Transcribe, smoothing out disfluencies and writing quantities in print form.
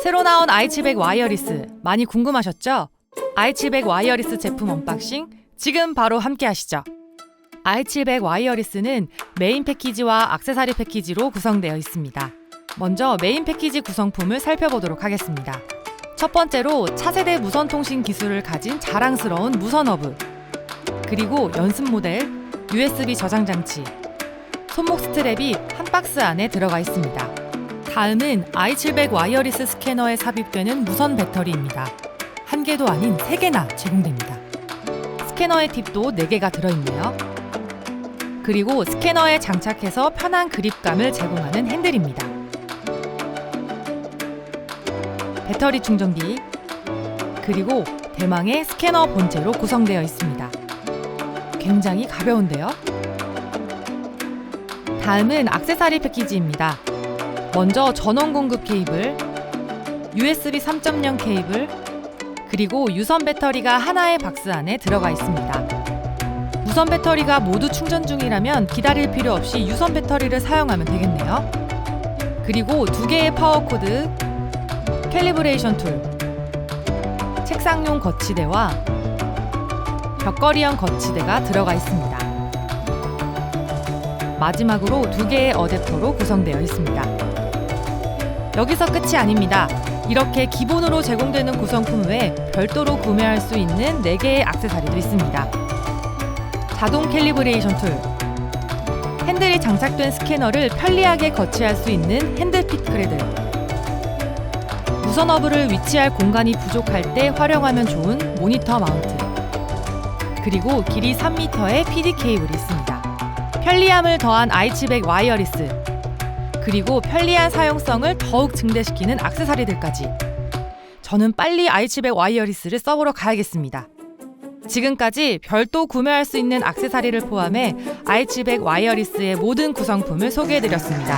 새로 나온 i700 와이어리스 많이 궁금하셨죠? i700 와이어리스 제품 언박싱 지금 바로 함께 하시죠. i700 와이어리스는 메인 패키지와 액세서리 패키지로 구성되어 있습니다. 먼저 메인 패키지 구성품을 살펴보도록 하겠습니다. 첫 번째로 차세대 무선통신 기술을 가진 자랑스러운 무선 허브, 그리고 연습 모델, USB 저장 장치, 손목 스트랩이 한 박스 안에 들어가 있습니다. 다음은 i700 와이어리스 스캐너에 삽입되는 무선 배터리입니다. 한 개도 아닌 3개나 제공됩니다. 스캐너의 팁도 4개가 들어있네요. 그리고 스캐너에 장착해서 편한 그립감을 제공하는 핸들입니다. 배터리 충전기, 그리고 대망의 스캐너 본체로 구성되어 있습니다. 굉장히 가벼운데요? 다음은 액세서리 패키지입니다. 먼저 전원 공급 케이블, USB 3.0 케이블, 그리고 유선 배터리가 하나의 박스 안에 들어가 있습니다. 무선 배터리가 모두 충전 중이라면 기다릴 필요 없이 유선 배터리를 사용하면 되겠네요. 그리고 2개의 파워 코드, 캘리브레이션 툴, 책상용 거치대와 벽걸이형 거치대가 들어가 있습니다. 마지막으로 2개의 어댑터로 구성되어 있습니다. 여기서 끝이 아닙니다. 이렇게 기본으로 제공되는 구성품 외에 별도로 구매할 수 있는 4개의 액세서리도 있습니다. 자동 캘리브레이션 툴, 핸들이 장착된 스캐너를 편리하게 거치할 수 있는 핸들핏 크레들, 무선 허브를 위치할 공간이 부족할 때 활용하면 좋은 모니터 마운트, 그리고 길이 3m의 PD 케이블이 있습니다. 편리함을 더한 i700 와이어리스, 그리고 편리한 사용성을 더욱 증대시키는 액세서리들까지. 저는 빨리 i700 와이어리스를 써보러 가야겠습니다. 지금까지 별도 구매할 수 있는 액세서리를 포함해 i700 와이어리스의 모든 구성품을 소개해드렸습니다.